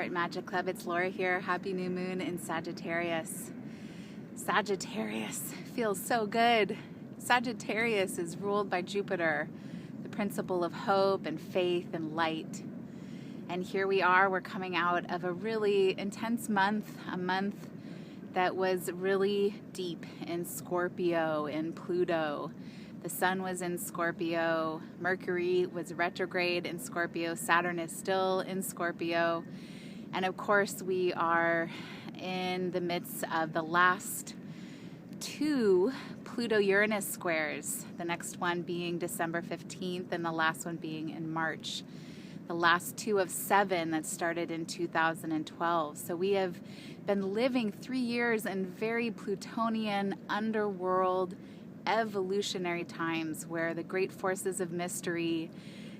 Art Magic Club. It's Laura here. Happy new moon in Sagittarius. Sagittarius feels so good. Sagittarius is ruled by Jupiter, the principle of hope and faith and light. And here we are, we're coming out of a really intense month, a month that was really deep in Scorpio, in Pluto. The sun was in Scorpio, Mercury was retrograde in Scorpio, Saturn is still in Scorpio, and of course we are in the midst of the last two Pluto-Uranus squares, the next one being December 15th and the last one being in March. The last two of 7 that started in 2012. So we have been living 3 years in very Plutonian underworld evolutionary times where the great forces of mystery,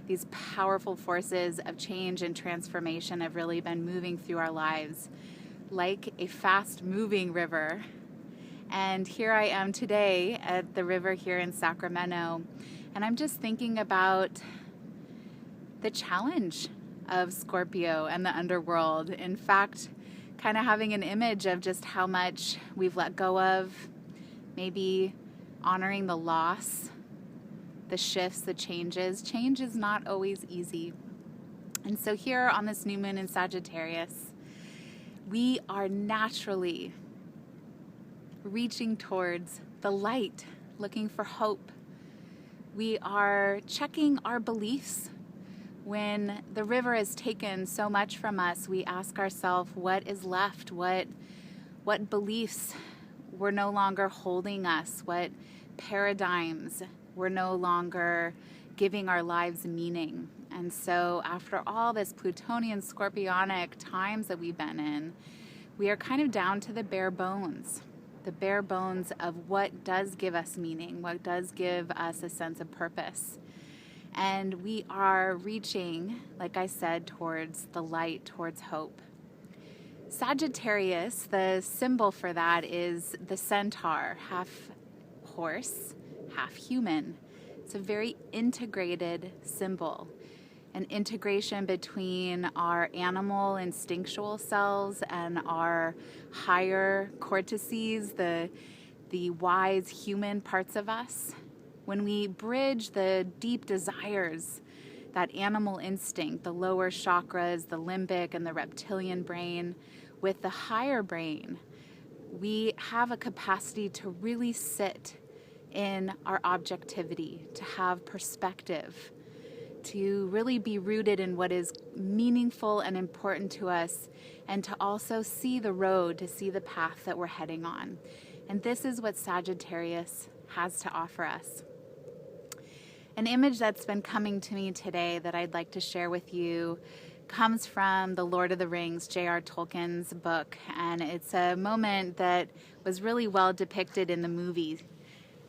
these powerful forces of change and transformation have really been moving through our lives like a fast-moving river. And here I am today at the river here in Sacramento, and I'm just thinking about the challenge of Scorpio and the underworld. In fact, kind of having an image of just how much we've let go of, maybe honoring the loss, the shifts, the changes. Change is not always easy. And so here on this new moon in Sagittarius, we are naturally reaching towards the light, looking for hope. We are checking our beliefs. When the river has taken so much from us, we ask ourselves what is left, what beliefs were no longer holding us, what paradigms were no longer giving our lives meaning. And so after all this Plutonian Scorpionic times that we've been in, we are kind of down to the bare bones of what does give us meaning, what does give us a sense of purpose. And we are reaching, like I said, towards the light, towards hope. Sagittarius, the symbol for that is the centaur, half horse, half human. It's a very integrated symbol, an integration between our animal instinctual selves and our higher cortices, the wise human parts of us. When we bridge the deep desires, that animal instinct, the lower chakras, the limbic and the reptilian brain, with the higher brain, we have a capacity to really sit in our objectivity, to have perspective, to really be rooted in what is meaningful and important to us, and to also see the road, to see the path that we're heading on. And this is what Sagittarius has to offer us. An image that's been coming to me today that I'd like to share with you comes from The Lord of the Rings, J.R. Tolkien's book, and it's a moment that was really well depicted in the movie.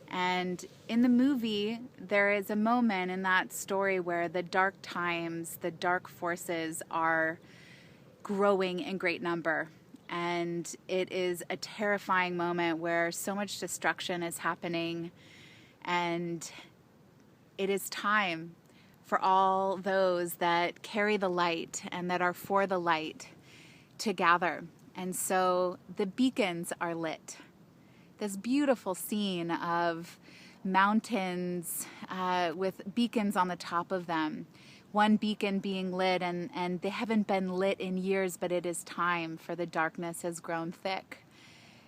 And in the movie, there is a moment in that story where the dark times, the dark forces are growing in great number. And it is a terrifying moment where so much destruction is happening, and it is time for all those that carry the light and that are for the light to gather. And so the beacons are lit. This beautiful scene of mountains with beacons on the top of them. One beacon being lit, and they haven't been lit in years, but it is time, for the darkness has grown thick.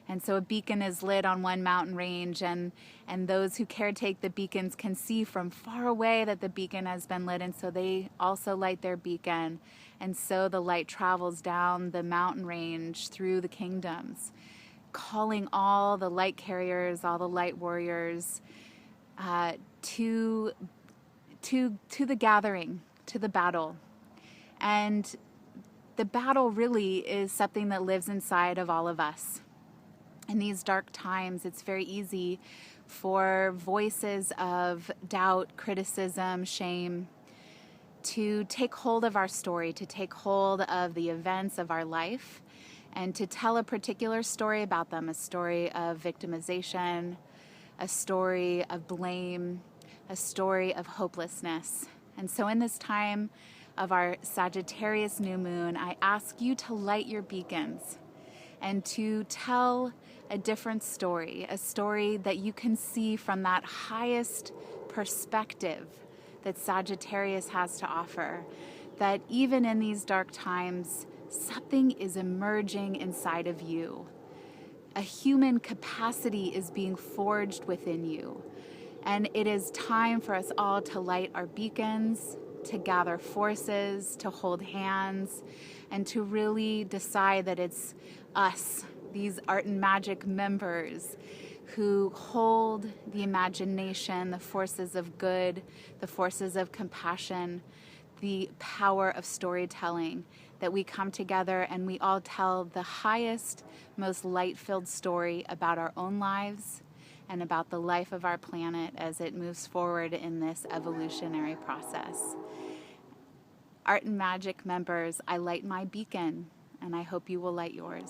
And so a beacon is lit on one mountain range, and those who caretake the beacons can see from far away that the beacon has been lit, and so they also light their beacon. And so the light travels down the mountain range through the kingdoms, calling all the light carriers, all the light warriors to the gathering, to the battle. And the battle really is something that lives inside of all of us. In these dark times, it's very easy for voices of doubt, criticism, shame to take hold of our story, to take hold of the events of our life, and to tell a particular story about them, a story of victimization, a story of blame, a story of hopelessness. And so in this time of our Sagittarius new moon, I ask you to light your beacons and to tell a different story, a story that you can see from that highest perspective that Sagittarius has to offer, that even in these dark times, something is emerging inside of you. A human capacity is being forged within you. And it is time for us all to light our beacons, to gather forces, to hold hands, and to really decide that it's us, these Art and Magic members, who hold the imagination, the forces of good, the forces of compassion, the power of storytelling, that we come together and we all tell the highest, most light-filled story about our own lives and about the life of our planet as it moves forward in this evolutionary process. Art and Magic members, I light my beacon, and I hope you will light yours.